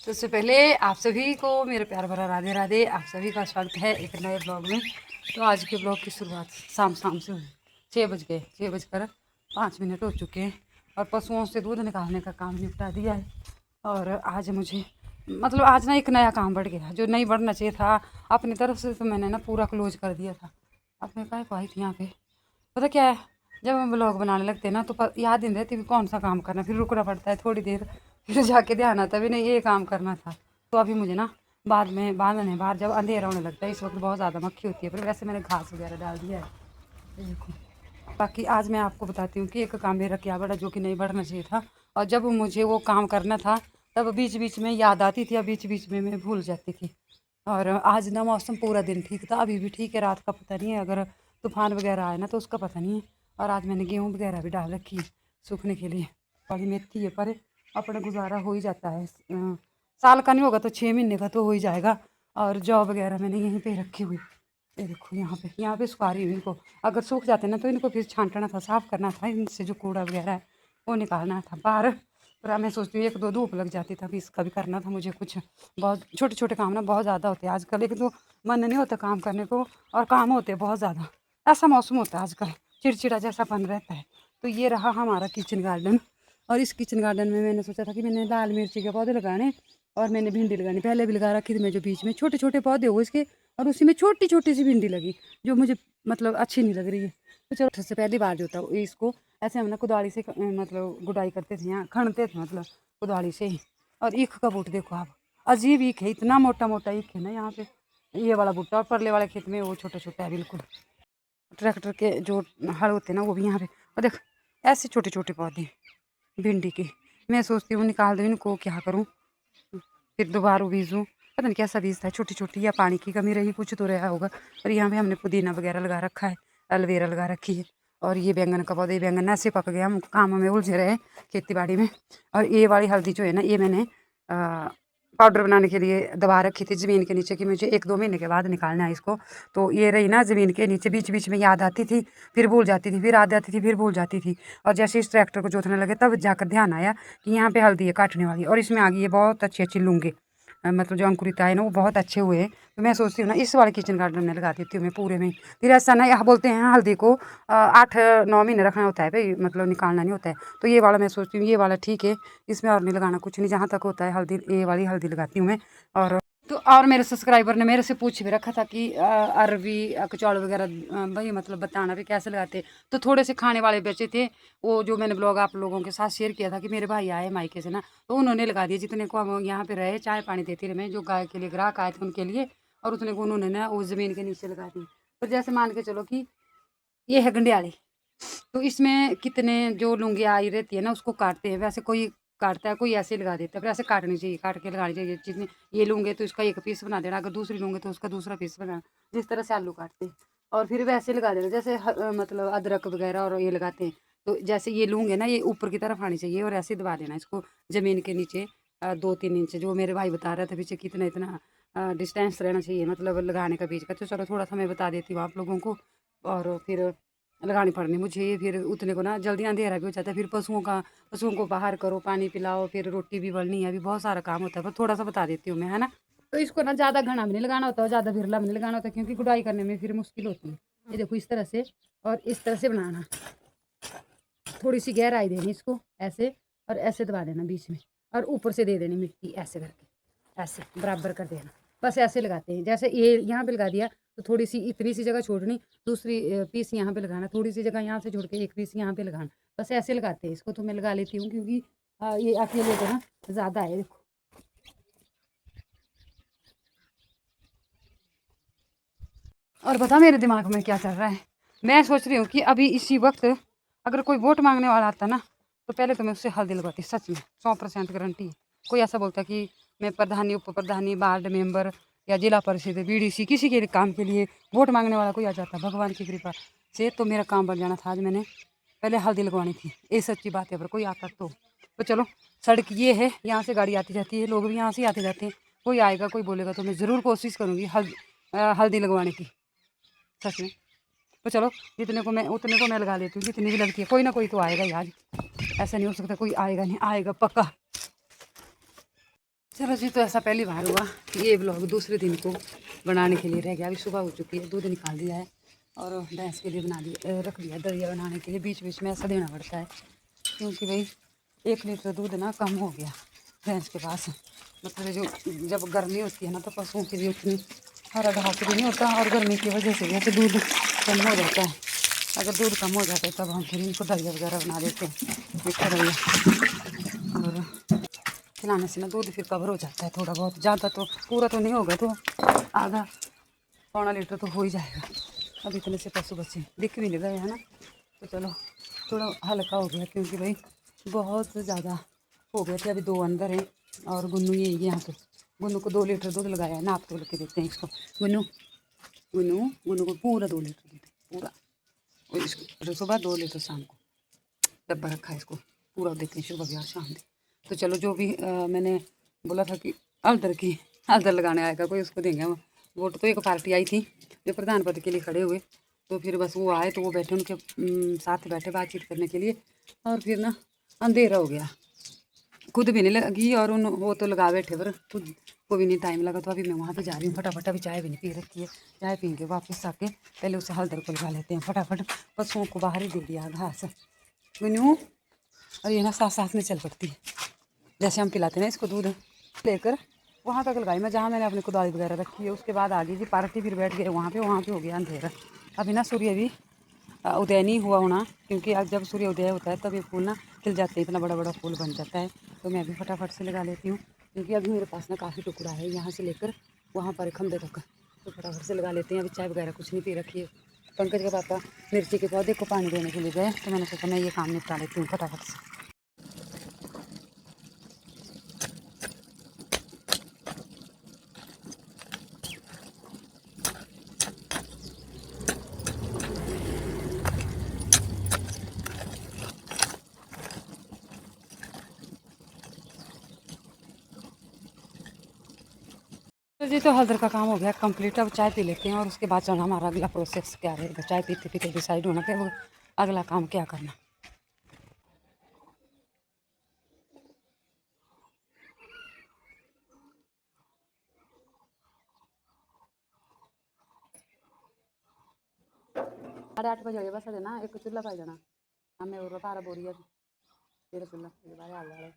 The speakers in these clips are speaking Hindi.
सबसे पहले आप सभी को मेरे प्यार भरा राधे राधे। आप सभी का स्वागत है एक नए ब्लॉग में। तो आज के ब्लॉग की शुरुआत शाम से हुई। 6 बज गए, 6 बजकर 5 मिनट हो चुके हैं और पशुओं से दूध निकालने का काम निपटा दिया है। और आज मुझे मतलब आज ना एक नया काम बढ़ गया जो नहीं बढ़ना चाहिए था। अपनी तरफ से तो मैंने ना पूरा क्लोज कर दिया था। अब मैं काय को आई थी यहाँ पे, पता क्या है, जब हम ब्लॉग बनाने लगते हैं ना तो याद नहीं रहती भी कौन सा काम करना, फिर रुकना पड़ता है थोड़ी देर, फिर जाके ध्यान आता है भी नहीं ये काम करना था। तो अभी मुझे ना बाद में बांधने बाहर जब अंधेरा होने लगता है इस वक्त बहुत ज़्यादा मक्खी होती है, पर वैसे मैंने घास वगैरह डाल दिया है। ये देखो, बाकी आज मैं आपको बताती हूँ कि एक काम मेरा क्या बड़ा जो कि नहीं बढ़ना चाहिए था। और जब मुझे वो काम करना था तब बीच बीच में याद आती थी और बीच बीच में मैं भूल जाती थी। और आज ना मौसम पूरा दिन ठीक था, अभी भी ठीक है, रात का पता नहीं है, अगर तूफान वगैरह आए ना तो उसका पता नहीं है। और आज मैंने गेहूँ वगैरह भी डाल रखी है सूखने के लिए। बड़ी मेथी है पर अपना गुजारा हो ही जाता है। साल का नहीं होगा तो 6 महीने का तो हो ही जाएगा। और जौ वगैरह मैंने यहीं पे रखी हुई, ये देखो यहाँ पे सुखा रही हूँ इनको। अगर सूख जाते ना तो इनको फिर छांटना था, साफ़ करना था, इनसे जो कूड़ा वगैरह है वो निकालना था बाहर। पर मैं सोचती हूँ एक दो धूप लग जाती था, अभी इसका भी करना था मुझे कुछ। बहुत छोटे छोटे काम ना बहुत ज़्यादा होते हैं आजकल, एक तो मन नहीं होता काम करने को और काम होते हैं बहुत ज़्यादा। ऐसा मौसम होता है आजकल, चिड़चिड़ा जैसापन रहता है। तो ये रहा हमारा किचन गार्डन। और इस किचन गार्डन में मैंने सोचा था कि मैंने लाल मिर्ची के पौधे लगाने और मैंने भिंडी लगानी, पहले भी लगा रखी थी मैं, जो बीच में छोटे छोटे पौधे हुए इसके और उसी में छोटी छोटी सी भिंडी लगी जो मुझे मतलब अच्छी नहीं लग रही है। तो चलो सबसे पहली बार जो था इसको ऐसे हम ना कुदाली से मतलब गुडाई करते थे, यहाँ खनते थे मतलब कुदाली से ही। और ईख का बूट देखो आप, अजीब ईख है, इतना मोटा मोटा ईख है ना यहाँ पे। ये वाला बूटा और परले वाले खेत में वो छोटा छोटा है बिल्कुल। ट्रैक्टर के जो हल होते हैं ना वो भी यहाँ पे। और देख ऐसे छोटे छोटे पौधे भिंडी के। मैं सोचती हूँ निकाल दूँ इनको, क्या करूँ, फिर दोबारा बीजूँ, पता नहीं कैसा बीज था, छोटी छोटी या पानी की कमी रही, कुछ तो रहा होगा। और यहाँ पे हमने पुदीना वगैरह लगा रखा है, एलोवेरा लगा रखी है। और ये बैंगन का पौधा, ये बैंगन ऐसे पक गया, हम काम में उलझे रहे खेती बाड़ी में। और ये वाली हल्दी जो है ना ये मैंने पाउडर बनाने के लिए दबा रखी थी ज़मीन के नीचे कि मुझे 1-2 महीने के बाद निकालना है इसको। तो ये रही ना ज़मीन के नीचे, बीच बीच में याद आती थी, फिर भूल जाती थी, फिर याद आती थी, फिर भूल जाती थी। और जैसे इस ट्रैक्टर को जोतने लगे तब जाकर ध्यान आया कि यहाँ पे हल्दी है काटने वाली, और इसमें आ गई है बहुत अच्छी अच्छी लूंगे, मतलब जो अंकुरित आए ना वो बहुत अच्छे हुए हैं। तो मैं सोचती हूँ ना इस वाले किचन गार्डन में लगा देती हूँ मैं पूरे में। फिर ऐसा ना, यहाँ बोलते हैं हल्दी को 8-9 महीने रखना होता है भाई, मतलब निकालना नहीं होता है। तो ये वाला मैं सोचती हूँ ये वाला ठीक है, इसमें और नहीं लगाना कुछ नहीं, जहाँ तक होता है हल्दी, ये वाली हल्दी लगाती हूँ मैं। और तो और मेरे सब्सक्राइबर ने मेरे से पूछ भी रखा था कि अरबी कचौड़ वगैरह भाई मतलब बताना भी कैसे लगाते। तो थोड़े से खाने वाले बचे थे, वो जो मैंने ब्लॉग आप लोगों के साथ शेयर किया था कि मेरे भाई आए मायके से ना, तो उन्होंने लगा दिए जितने को हम यहाँ पे रहे, चाय पानी देती रहे मैं, जो गाय के लिए ग्राहक आए थे उनके लिए, और उतने को उन्होंने ना उस ज़मीन के नीचे लगा दी। तो जैसे मान के चलो कि ये है गंडियाली, तो इसमें कितने जो लुंगियाँ आई रहती है ना उसको काटते हैं, वैसे कोई काटता है, कोई ऐसे लगा देता है, पर ऐसे काटनी चाहिए, काट के लगानी चाहिए। जितने ये लूँगे तो इसका एक पीस बना देना, अगर दूसरी लूँगे तो उसका दूसरा पीस बनाना, जिस तरह से आलू काटते हैं। और फिर वैसे लगा देना जैसे मतलब अदरक वगैरह और ये लगाते हैं। तो जैसे ये लूँगे ना ये ऊपर की तरफ आनी चाहिए और ऐसे दबा देना इसको ज़मीन के नीचे 2-3 इंच, जो मेरे भाई बता रहे थे पीछे कितना इतना डिस्टेंस रहना चाहिए मतलब लगाने का बीज का। तो चलो थोड़ा सा मैं बता देती हूँ आप लोगों को। और फिर लगानी पड़नी मुझे ये, फिर उतने को ना जल्दी अंधेरा भी हो जाता है, फिर पशुओं को बाहर करो, पानी पिलाओ, फिर रोटी भी बननी है, अभी बहुत सारा काम होता है, पर थोड़ा सा बता देती हूँ मैं, है ना। तो इसको ना ज़्यादा घना भी नहीं लगाना होता और ज़्यादा बिरला भी नहीं लगाना होता, क्योंकि गुडाई करने में फिर मुश्किल होती है। ये देखो इस तरह से और इस तरह से बनाना, थोड़ी सी गहराई देनी इसको ऐसे, और ऐसे दबा देना बीच में, और ऊपर से दे देनी मिट्टी ऐसे करके, ऐसे बराबर कर देना। बस ऐसे लगाते हैं, जैसे ये यहाँ पे लगा दिया तो थोड़ी सी इतनी सी जगह छोड़नी, दूसरी पीस यहाँ पे लगाना, थोड़ी सी जगह यहाँ से छोड़ के एक पीस यहाँ पे लगाना, बस ऐसे लगाते हैं इसको। तो मैं लगा लेती हूँ क्योंकि ये अकेले को ना ज़्यादा है। देखो और बता मेरे दिमाग में क्या चल रहा है। मैं सोच रही हूँ कि अभी इसी वक्त अगर कोई वोट मांगने वाला आता ना तो पहले तो मैं उससे हल्दी लगवाती, सच में 100% गारंटी है। कोई ऐसा बोलता कि मैं प्रधानी, उप प्रधानी, वार्ड मेंबर या जिला परिषद, बीडीसी, किसी के काम के लिए वोट मांगने वाला कोई आ जाता भगवान की कृपा से तो मेरा काम बन जाना था। आज मैंने पहले हल्दी लगवानी थी, ये सच्ची बात है। अगर कोई आता तो चलो सड़क ये है, यहाँ से गाड़ी आती जाती है, लोग भी यहाँ से आते जाते हैं, कोई आएगा कोई बोलेगा तो मैं ज़रूर कोशिश करूँगी हल्दी लगवाने की, सच में। तो चलो जितने को मैं उतने को मैं लगा लेती हूँ, जितनी भी लगती है, कोई ना कोई तो आएगा यार, ऐसा नहीं हो सकता कोई आएगा नहीं, आएगा पक्का। चलो जी, तो ऐसा पहली बार हुआ कि ये ब्लॉग दूसरे दिन को बनाने के लिए रह गया। अभी सुबह हो चुकी है, दूध निकाल दिया है और भैंस के लिए बना दिया, रख दिया दलिया बनाने के लिए। बीच बीच में ऐसा देना पड़ता है क्योंकि भाई 1 लीटर दूध ना कम हो गया भैंस के पास। मतलब जो जब गर्मी होती है ना तो पशुओं के लिए उतनी हरा घास भी नहीं होता और गर्मी की वजह से जैसे दूध कम हो जाता है। अगर दूध कम हो जाता है तब हम फिर इनको दलिया वगैरह बना देते हैं, मीठा दलिया। और खिलाने से ना दूध फिर कवर हो जाता है थोड़ा बहुत, ज़्यादा तो पूरा तो नहीं होगा तो आधा पौना लीटर तो हो ही जाएगा। अब इतने से पशु बच्चे दिख भी नहीं रहे हैं ना, तो चलो थोड़ा हल्का हो गया क्योंकि भाई बहुत ज़्यादा हो गए थे। अभी 2 अंदर हैं और गुन्नू ये यहाँ पे, गुन्नू को 2 लीटर दूध लगाया है, नाप तोल के देते हैं इसको। गुन्नू गुन्नू गुन्नू को पूरा 2 लीटर दूध पूरा, और इसको सुबह 2 लीटर शाम को डब्बा रखा है, इसको पूरा देते हैं सुबह भी और शाम भी। तो चलो जो भी मैंने बोला था कि हल्दर लगाने आएगा कोई, उसको देंगे हम वोट। तो एक पार्टी आई थी जो प्रधान पद के लिए खड़े हुए, तो फिर बस वो आए तो वो बैठे, उनके साथ बैठे बातचीत करने के लिए, और फिर ना अंधेरा हो गया, खुद भी नहीं लगी और उन वो तो लगा बैठे पर खुद को भी नहीं टाइम लगा। तो अभी मैं वहाँ पे जा रही हूँ फटाफट। अभी चाय भी नहीं पी रखी है, चाय पी के वापस आके पहले उसे हल्दर को लगा लेते हैं फटाफट। पशुओं को बाहर ही दे दिया घास गुनू, और ये ना साथ साथ में चल पड़ती है, जैसे हम पिलाते हैं इसको दूध लेकर वहाँ तक लगाई मैं जहाँ मैंने अपनी कुदाली वगैरह रखी है। उसके बाद आ गई जी पार्टी, फिर बैठ गए वहाँ पे हो गया अंधेरा। अभी ना सूर्य भी उदय नहीं हुआ होना, क्योंकि आज जब सूर्य उदय होता है तब ये फूल ना खिल जाते हैं, इतना बड़ा बड़ा फूल बन जाता है। तो मैं अभी फटाफट से लगा लेती हूँ क्योंकि अभी मेरे पास ना काफ़ी टुकड़ा है यहाँ से लेकर वहाँ पर खंभे तक, तो फटाफट से लगा लेते हैं। अभी चाय वगैरह कुछ नहीं पी रखी है। पंकज के पापा मिर्ची के पौधे को पानी देने के लिए गए, तो मैंने सोचा मैं ये काम निपटा लेती हूँ फटाफट से। तो जी, तो हल्दर का काम हो गया कंप्लीट। अब चाय पी लेते हैं और उसके बाद चलना हमारा अगला प्रोसेस क्या रहेगा। चाय पीते पीते डिसाइड होना कि वो अगला काम क्या करना। साढ़े 8 बजे बस ना एक चूल्हा पाई जाना हमें और 12 बोरिया तेरा चूल्हा बारे हाल वाले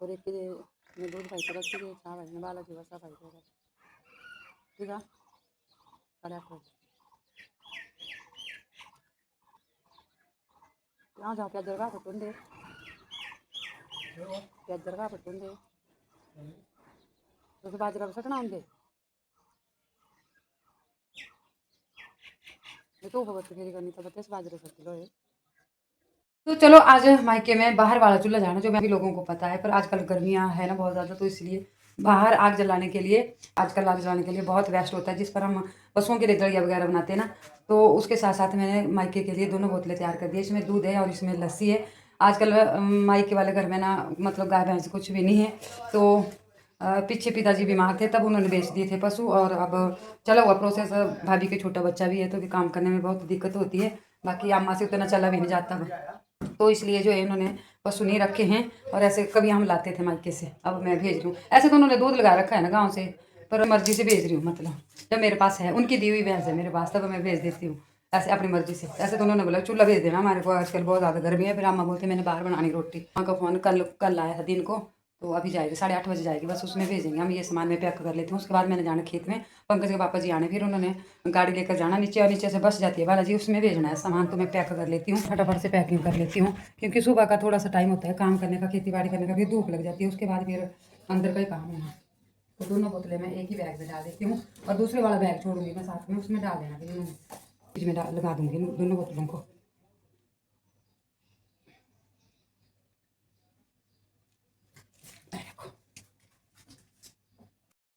और एक मैं दूध पाई कर रखी चाह भाई बाला जी बसा पाई कर ठीक है। 8:30 बजे यहाँ जाओ क्या जगह पटून दे, क्या जगह पटून दे तो बाजरा सटना होंगे तो बस फेरी करनी तो बत्तीस बाजरे सट लो। तो चलो आज मायके में बाहर वाला चूल्हा जाना जो भी लोगों को पता है, पर आजकल गर्मियाँ है ना बहुत ज़्यादा, तो इसलिए बाहर आग जलाने के लिए आजकल आग जलाने के लिए बहुत वेस्ट होता है, जिस पर हम पशुओं के लिए दलिया वगैरह बनाते हैं ना। तो उसके साथ साथ मैंने मायके के लिए दोनों बोतलें तैयार कर दी। इसमें दूध है और इसमें लस्सी है। आजकल मायके वाले घर में ना मतलब गाय भैंस कुछ भी नहीं है, तो पीछे पिताजी बीमार थे तब उन्होंने बेच दिए थे पशु, और अब चला हुआ प्रोसेस। भाभी के छोटा बच्चा भी है तो भी काम करने में बहुत दिक्कत होती है, बाकी अम्मा से उतना चला भी नहीं जाता, तो इसलिए जो है इन्होंने पशु नहीं रखे हैं। और ऐसे कभी हम लाते थे मायके से, अब मैं भेज रही हूँ। ऐसे तो उन्होंने दूध लगा रखा है ना गाँव से, पर मर्जी से भेज रही हूँ, मतलब जब मेरे पास है, उनकी दी हुई भैंस है मेरे पास, तब मैं भेज देती हूँ ऐसे अपनी मर्जी से। ऐसे तो उन्होंने बोला चूल्हा भेज देना हमारे को, आजकल बहुत ज़्यादा गर्मी है। फिर अम्मा बोलते मैंने बाहर बनानी रोटी। माँ का फ़ोन कल आया था दिन को, तो अभी जाएगी 8:30 बजे जाएगी, बस उसमें भेजेंगे हम। ये सामान में पैक कर लेती हूँ। उसके बाद मैंने जाना खेत में, पंकज के पापा जी आने, फिर उन्होंने गाड़ी लेकर जाना नीचे, और नीचे से बस जाती है बालाजी, उसमें भेजना है सामान। तो मैं पैक कर लेती हूँ, फटाफट से पैकिंग कर लेती हूँ, क्योंकि सुबह का थोड़ा सा टाइम होता है काम करने का, खेती बाड़ी करने का, फिर धूप लग जाती है, उसके बाद फिर अंदर का ही काम होना। तो दोनों बोतलें मैं एक ही बैग में डाल देती हूँ, और दूसरे वाला बैग छोड़ूंगी मैं साथ में, उसमें डाल देना, फिर फ्रिज में लगा दूँगी दोनों बोतलों को।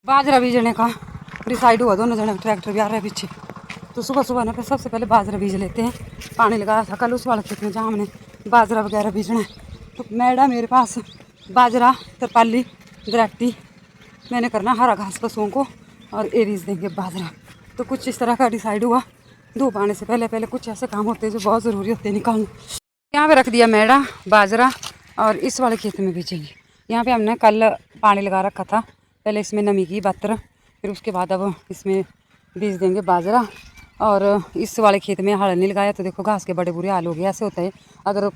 बाजरा बीजने का डिसाइड हुआ, दोनों जने ट्रैक्टर भी आ रहा है पीछे। तो सुबह सुबह ना सबसे पहले बाजरा बीज लेते हैं। पानी लगाया था कल उस वाले खेत में जहाँ हमने बाजरा वगैरह बीजना है। तो मैडा मेरे पास बाजरा, तरपाली, दरैटी, मैंने करना हरा घास पशुओं को, और एरीज देंगे बाजरा। तो कुछ इस तरह का डिसाइड हुआ। धूप आने से पहले पहले कुछ ऐसे काम होते हैं जो बहुत ज़रूरी होते हैं निकालना। यहाँ पे रख दिया मैडा बाजरा, और इस वाले खेत में बीजेंगे। यहाँ पे हमने कल पानी लगा रखा था, पहले इसमें नमी की बतर, फिर उसके बाद अब इसमें बीज देंगे बाजरा। और इस वाले खेत में हल नहीं लगाया तो देखो घास के बड़े बुरे हाल हो गए। ऐसे होता है अगर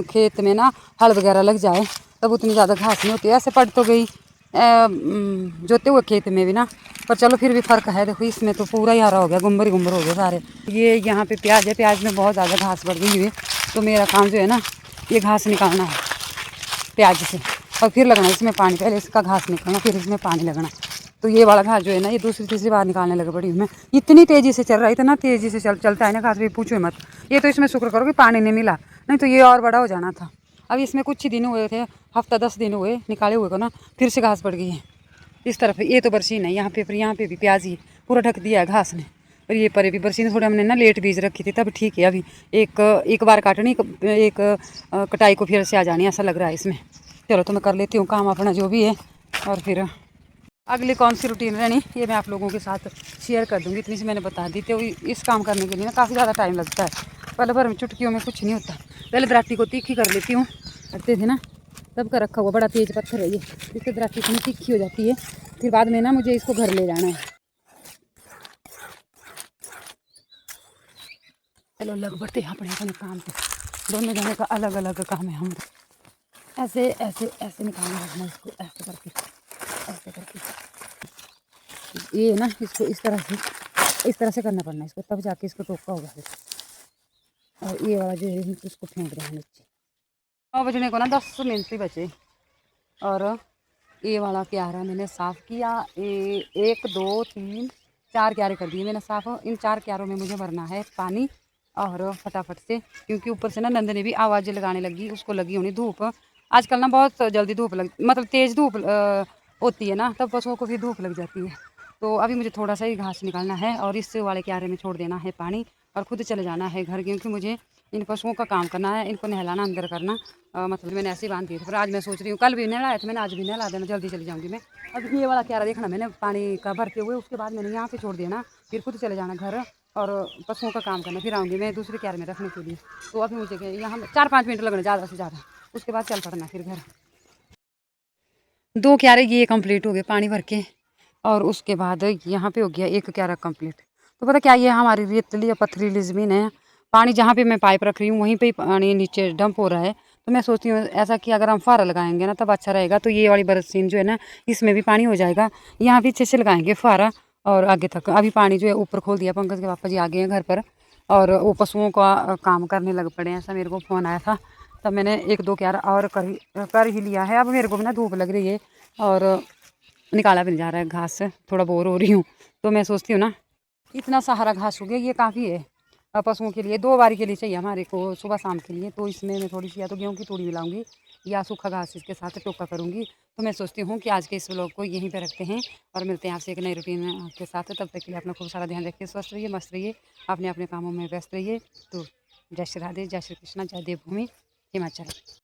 खेत में ना हल वगैरह लग जाए तब उतनी ज़्यादा घास नहीं होती। ऐसे पड़ तो गई जोते हुए खेत में भी ना, पर चलो फिर भी फ़र्क है। देखो इसमें तो पूरा ही हरा हो गया, गुम्बर ही गुम्बर हो गए सारे। ये यहाँ पे प्याज है, प्याज में बहुत ज़्यादा घास बढ़ गई है, तो मेरा काम जो है ना ये घास निकालना है प्याज से, और फिर लगना इसमें पानी। पहले इसका घास निकालना, फिर इसमें पानी लगना। तो ये वाला घास जो है ना ये दूसरी तीसरी बार निकालने लगे पड़ी हूँ मैं। इतनी तेज़ी से चल रहा है, इतना तेज़ी से चलता है ना घास, भी पूछो मत। ये तो इसमें शुक्र करो कि पानी नहीं मिला, नहीं तो ये और बड़ा हो जाना था। अभी इसमें कुछ ही दिन हुए थे, हफ्ता 10 दिन हुए निकाले हुए को ना, फिर से घास बढ़ गई है इस तरफ। ये तो बरसीन है, यहाँ पे भी प्याज ही पूरा ढक दिया है घास ने। और ये परे भी बरसीन थोड़ी हमने ना लेट बीज रखी थी, तब ठीक है। अभी एक बार काटनी, एक कटाई को फिर से आ जानी, ऐसा लग रहा है इसमें। चलो तो मैं कर लेती हूँ काम अपना जो भी है, और फिर अगली कौन सी रूटीन रहनी ये मैं आप लोगों के साथ शेयर कर दूँगी। इतनी सी मैंने बता दी। तो इस काम करने के लिए ना काफ़ी ज़्यादा टाइम लगता है, पल भर में चुटकियों में कुछ नहीं होता। पहले दराटी को तीखी कर लेती हूँ, करते थे ना तब का रखा हुआ बड़ा तेज़ पत्थर है ये, इससे दराटी इतनी तीखी हो जाती है। फिर बाद में ना मुझे इसको घर ले जाना है। चलो लग बढ़ते हैं अपने अपने काम पे, दोनों जने का अलग अलग काम है। हम ऐसे ऐसे ऐसे निकालना रखना इसको, ऐसे करके ऐसे करके ये ना इसको इस तरह से करना पड़ना इसको, तब जाके इसको टोका होगा फिर। और ये वाला जो है इसको फेंक देना नीचे। 9 बजने को ना 10 मिनट ही बचे, और ये वाला क्यारा मैंने साफ़ किया। 1 2 3 4 क्यारे कर दिए मैंने साफ़। इन 4 क्यारों में मुझे भरना है पानी, और फटाफट से, क्योंकि ऊपर से ना नंदनी भी आवाज़ें लगाने लगी, उसको लगी होनी धूप। आजकल ना बहुत जल्दी धूप मतलब तेज़ धूप होती है ना, तब पशुओं को भी धूप लग जाती है। तो अभी मुझे थोड़ा सा ही घास निकालना है और इस वाले क्यारे में छोड़ देना है पानी, और खुद चले जाना है घर, क्योंकि मुझे इन पशुओं का काम करना है, इनको नहलाना अंदर करना। मतलब मैंने ऐसे ही बांध दिए थे, पर आज मैं सोच रही हूँ, कल भी नहलाया था मैंने, आज भी नहला देना, जल्दी चली जाऊँगी मैं। अब ये वाला क्यारा देखना मैंने पानी का भरते हुए, उसके बाद मैंने यहाँ पे छोड़ देना, फिर खुद चले जाना घर और पशुओं का काम करना। फिर आऊँगी मैं दूसरे क्यारे में रखने के लिए। तो अभी मुझे यहाँ 4-5 मिनट लगने ज़्यादा से ज़्यादा, उसके बाद चल पड़ना फिर घर। 2 क्यारे ये कंप्लीट हो गए पानी भर के, और उसके बाद यहाँ पे हो गया 1 क्यारा कंप्लीट। तो पता क्या, ये हमारी रेतली या पथरीली ज़मीन है, पानी जहाँ पे मैं पाइप रख रही हूँ वहीं पे ही पानी नीचे डंप हो रहा है। तो मैं सोचती हूँ ऐसा कि अगर हम फुहारा लगाएंगे ना तब अच्छा रहेगा। तो ये वाली बरसीन जो है ना इसमें भी पानी हो जाएगा, यहाँ भी अच्छे से लगाएंगे फुहारा, और आगे तक। अभी पानी जो है ऊपर खोल दिया, पंकज के पापा जी आ गए हैं घर पर, और वो पशुओं का काम करने लग पड़े हैं। ऐसा मेरे को फ़ोन आया था, तब मैंने 1-2 क्यारा और कर ही लिया है। अब मेरे को भी ना धूप लग रही है और निकाला भी नहीं जा रहा है घास, थोड़ा बोर हो रही हूँ। तो मैं सोचती हूँ ना इतना सहारा घास हो गया, ये काफ़ी है पशुओं के लिए। 2 बारी के लिए चाहिए हमारे को, सुबह शाम के लिए। तो इसमें मैं थोड़ी सी या तो गेहूँ की तूड़ी मिलाऊंगी या सूखा घास इसके साथ टोका करूँगी। तो मैं सोचती हूँ कि आज के इस व्लॉग को यहीं पे रखते हैं, और मिलते हैं आपसे एक नई रूटीन के साथ। तब तक के लिए अपना खूब सारा ध्यान रखिए, स्वस्थ रहिए, मस्त रहिए, अपने अपने कामों में व्यस्त रहिए। तो जय श्री राधे, जय श्री कृष्णा, जय देवभूमि हिमाचल।